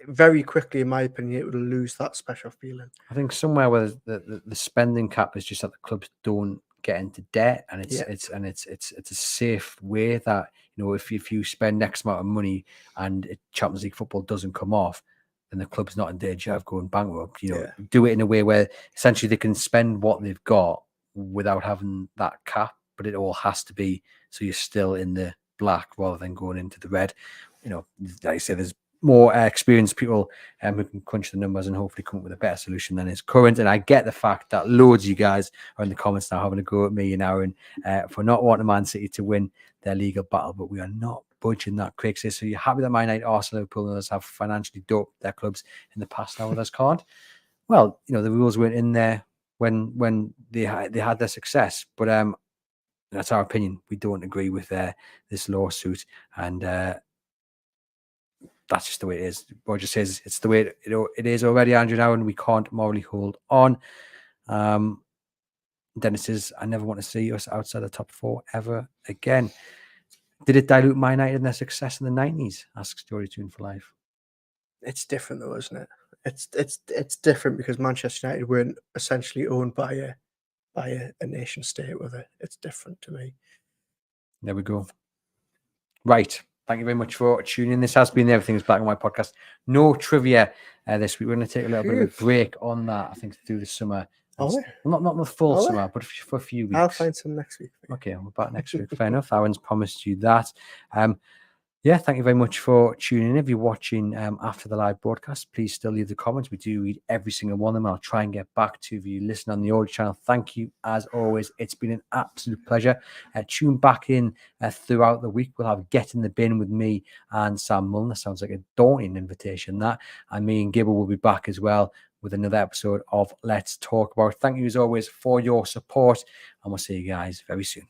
very quickly, in my opinion. It would lose that special feeling. I think somewhere where the spending cap is just that the clubs don't get into debt, and it's a safe way that if you spend X amount of money and Champions League football doesn't come off, then the club's not in danger of going bankrupt. Do it in a way where essentially they can spend what they've got without having that cap, but it all has to be so you're still in the black rather than going into the red. Like I say, there's more experienced people who can crunch the numbers and hopefully come up with a better solution than is current. And I get the fact that loads of you guys are in the comments now having a go at me and Aaron for not wanting Man City to win their legal battle, but we are not budging that, Craig says. So you're happy that Man United, Arsenal, Liverpool and others have financially doped their clubs in the past, now others can't? Well, the rules weren't in there when they had their success, but that's our opinion. We don't agree with this lawsuit, and that's just the way it is. Roger says it's the way it is already, Andrew, now, and we can't morally hold on. Dennis says, I never want to see us outside the top 4 ever again. Did it dilute Man United and their success in the 90s? Asks Jory Tune for Life. It's different though, isn't it? It's different because Manchester United weren't essentially owned by a nation state, were they? It's different to me. There we go. Right. Thank you very much for tuning in. This has been the Everything's Black and White podcast. No trivia this week. We're going to take a little bit of a break on that, I think, to do the summer. Well, not the full summer, but for a few weeks. I'll find some next week. Okay, we're back next week. Fair enough. Aaron's promised you that. Yeah, thank you very much for tuning in. If you're watching after the live broadcast, please still leave the comments. We do read every single one of them. I'll try and get back to you if you listen on the audio channel. Thank you, as always. It's been an absolute pleasure. Tune back in throughout the week. We'll have Get in the Bin with me and Sam Mullen. That sounds like a daunting invitation, that. And me and Gibber will be back as well with another episode of Let's Talk About. Thank you, as always, for your support. And we'll see you guys very soon.